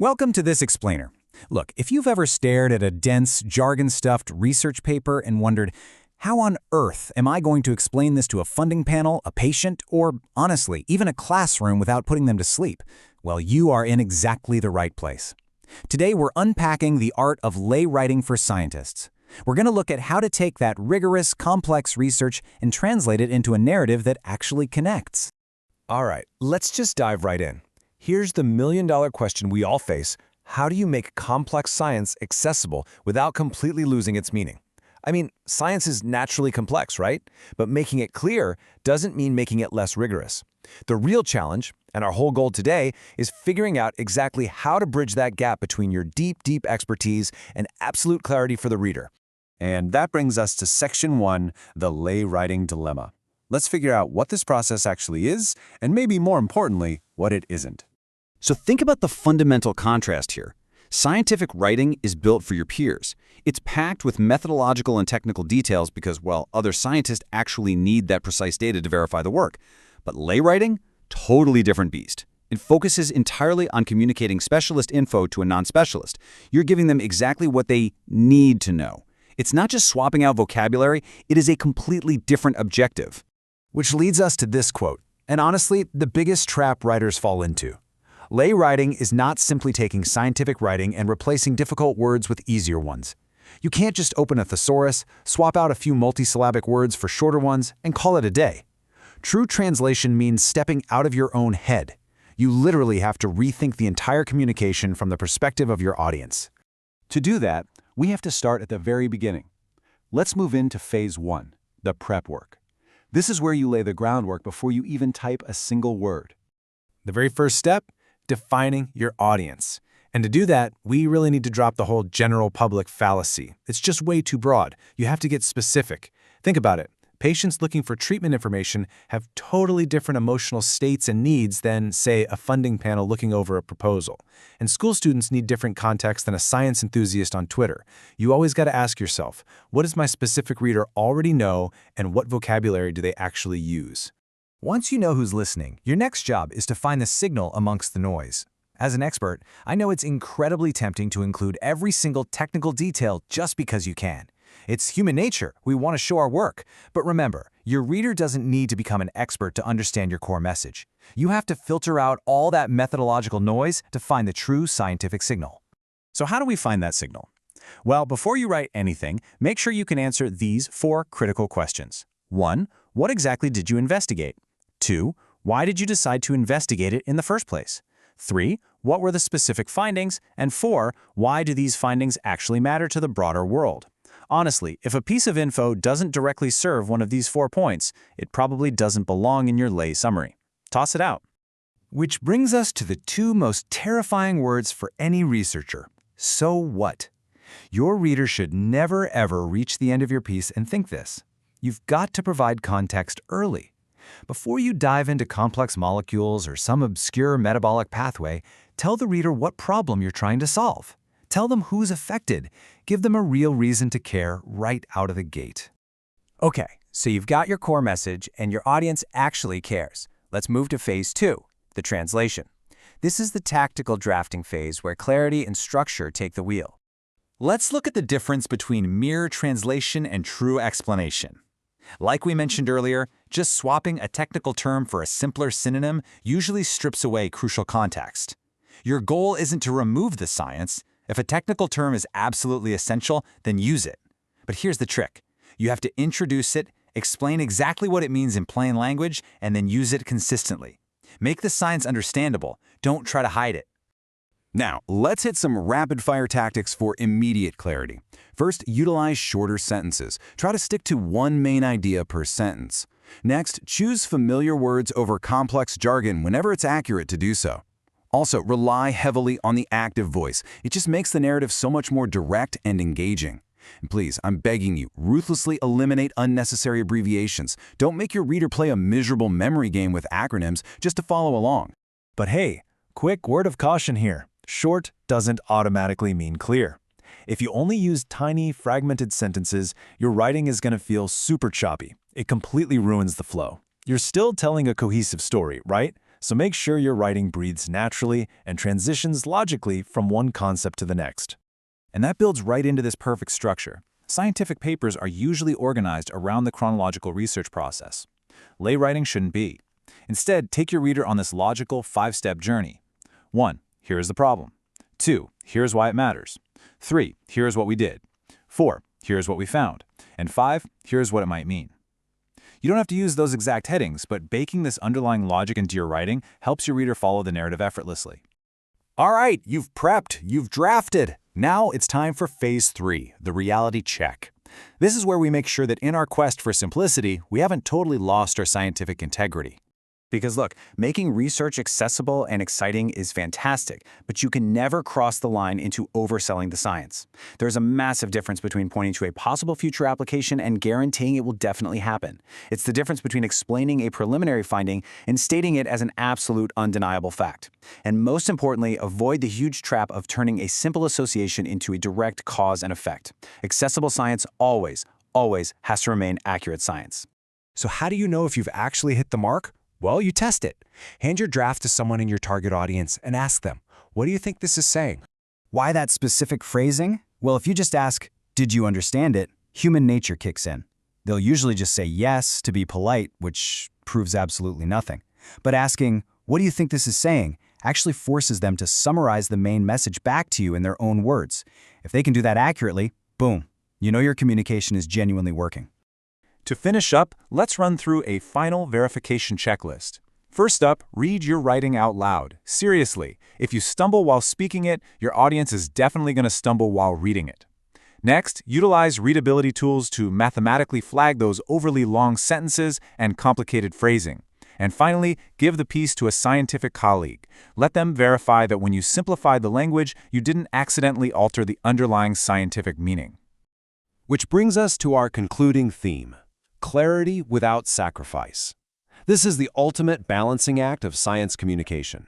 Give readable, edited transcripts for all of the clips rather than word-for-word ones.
Welcome to this explainer. Look, if you've ever stared at a dense, jargon-stuffed research paper and wondered, how on earth am I going to explain this to a funding panel, a patient, or, honestly, even a classroom without putting them to sleep? Well, you are in exactly the right place. Today, we're unpacking the art of lay writing for scientists. We're going to look at how to take that rigorous, complex research and translate it into a narrative that actually connects. All right, let's just dive right in. Here's the million-dollar question we all face. How do you make complex science accessible without completely losing its meaning? I mean, science is naturally complex, right? But making it clear doesn't mean making it less rigorous. The real challenge, and our whole goal today, is figuring out exactly how to bridge that gap between your deep expertise and absolute clarity for the reader. And that brings us to Section 1, the lay writing dilemma. Let's figure out what this process actually is, and maybe more importantly, what it isn't. So think about the fundamental contrast here. Scientific writing is built for your peers. It's packed with methodological and technical details because, well, other scientists actually need that precise data to verify the work. But lay writing? Totally different beast. It focuses entirely on communicating specialist info to a non-specialist. You're giving them exactly what they need to know. It's not just swapping out vocabulary, it is a completely different objective. Which leads us to this quote, and honestly, the biggest trap writers fall into. Lay writing is not simply taking scientific writing and replacing difficult words with easier ones. You can't just open a thesaurus, swap out a few multisyllabic words for shorter ones, and call it a day. True translation means stepping out of your own head. You literally have to rethink the entire communication from the perspective of your audience. To do that, we have to start at the very beginning. Let's move into Phase 1, the prep work. This is where you lay the groundwork before you even type a single word. The very first step? Defining your audience. And to do that, we really need to drop the whole general public fallacy. It's just way too broad. You have to get specific. Think about it. Patients looking for treatment information have totally different emotional states and needs than, say, a funding panel looking over a proposal. And school students need different context than a science enthusiast on Twitter. You always got to ask yourself, what does my specific reader already know, and what vocabulary do they actually use? Once you know who's listening, your next job is to find the signal amongst the noise. As an expert, I know it's incredibly tempting to include every single technical detail just because you can. It's human nature. We want to show our work. But remember, your reader doesn't need to become an expert to understand your core message. You have to filter out all that methodological noise to find the true scientific signal. So how do we find that signal? Well, before you write anything, make sure you can answer these 4 critical questions. 1. What exactly did you investigate? 2. Why did you decide to investigate it in the first place? 3. What were the specific findings? And 4. Why do these findings actually matter to the broader world? Honestly, if a piece of info doesn't directly serve one of these 4 points, it probably doesn't belong in your lay summary. Toss it out. Which brings us to the 2 most terrifying words for any researcher. So what? Your reader should never ever reach the end of your piece and think this. You've got to provide context early. Before you dive into complex molecules or some obscure metabolic pathway, tell the reader what problem you're trying to solve. Tell them who's affected. Give them a real reason to care right out of the gate. Okay, so you've got your core message and your audience actually cares. Let's move to Phase 2, the translation. This is the tactical drafting phase where clarity and structure take the wheel. Let's look at the difference between mere translation and true explanation. Like we mentioned earlier, just swapping a technical term for a simpler synonym usually strips away crucial context. Your goal isn't to remove the science. If a technical term is absolutely essential, then use it. But here's the trick. You have to introduce it, explain exactly what it means in plain language, and then use it consistently. Make the science understandable. Don't try to hide it. Now, let's hit some rapid-fire tactics for immediate clarity. First, utilize shorter sentences. Try to stick to one main idea per sentence. Next, choose familiar words over complex jargon whenever it's accurate to do so. Also, rely heavily on the active voice. It just makes the narrative so much more direct and engaging. And please, I'm begging you, ruthlessly eliminate unnecessary abbreviations. Don't make your reader play a miserable memory game with acronyms just to follow along. But hey, quick word of caution here. Short doesn't automatically mean clear. If you only use tiny, fragmented sentences, your writing is going to feel super choppy. It completely ruins the flow. You're still telling a cohesive story, right? So make sure your writing breathes naturally and transitions logically from one concept to the next. And that builds right into this perfect structure. Scientific papers are usually organized around the chronological research process. Lay writing shouldn't be. Instead, take your reader on this logical 5-step journey. 1. Here is the problem. 2. Here's why it matters. 3. Here's what we did. 4. Here's what we found. And 5. Here's what it might mean. You don't have to use those exact headings, but baking this underlying logic into your writing helps your reader follow the narrative effortlessly. All right, you've prepped, you've drafted. Now it's time for Phase 3, the reality check. This is where we make sure that in our quest for simplicity, we haven't totally lost our scientific integrity. Because look, making research accessible and exciting is fantastic, but you can never cross the line into overselling the science. There's a massive difference between pointing to a possible future application and guaranteeing it will definitely happen. It's the difference between explaining a preliminary finding and stating it as an absolute undeniable fact. And most importantly, avoid the huge trap of turning a simple association into a direct cause and effect. Accessible science always has to remain accurate science. So how do you know if you've actually hit the mark? Well, you test it. Hand your draft to someone in your target audience and ask them, what do you think this is saying? Why that specific phrasing? Well, if you just ask, did you understand it? Human nature kicks in. They'll usually just say yes to be polite, which proves absolutely nothing. But asking, what do you think this is saying? Actually forces them to summarize the main message back to you in their own words. If they can do that accurately, boom, you know your communication is genuinely working. To finish up, let's run through a final verification checklist. First up, read your writing out loud. Seriously, if you stumble while speaking it, your audience is definitely going to stumble while reading it. Next, utilize readability tools to mathematically flag those overly long sentences and complicated phrasing. And finally, give the piece to a scientific colleague. Let them verify that when you simplified the language, you didn't accidentally alter the underlying scientific meaning. Which brings us to our concluding theme. Clarity without sacrifice. This is the ultimate balancing act of science communication.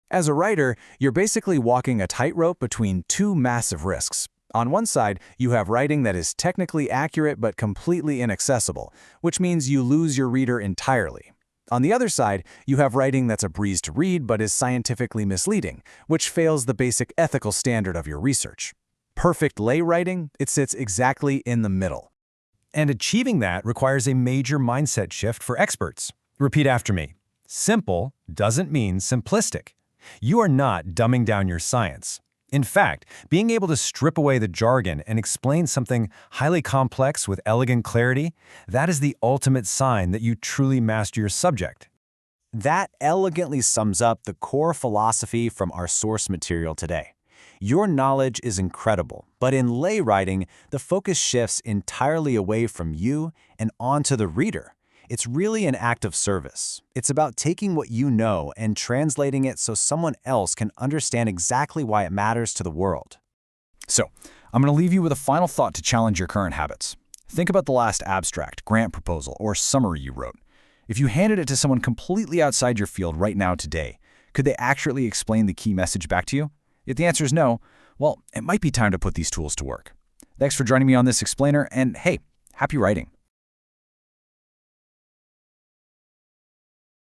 As a writer, you're basically walking a tightrope between two massive risks. On one side, you have writing that is technically accurate but completely inaccessible, which means you lose your reader entirely. On the other side, you have writing that's a breeze to read but is scientifically misleading, which fails the basic ethical standard of your research. Perfect lay writing, it sits exactly in the middle. And achieving that requires a major mindset shift for experts. Repeat after me. Simple doesn't mean simplistic. You are not dumbing down your science. In fact, being able to strip away the jargon and explain something highly complex with elegant clarity, that is the ultimate sign that you truly master your subject. That elegantly sums up the core philosophy from our source material today. Your knowledge is incredible, but in lay writing, the focus shifts entirely away from you and onto the reader. It's really an act of service. It's about taking what you know and translating it so someone else can understand exactly why it matters to the world. So, I'm going to leave you with a final thought to challenge your current habits. Think about the last abstract, grant proposal, or summary you wrote. If you handed it to someone completely outside your field right now today, could they accurately explain the key message back to you? If the answer is no, well, it might be time to put these tools to work. Thanks for joining me on this explainer, and hey, happy writing.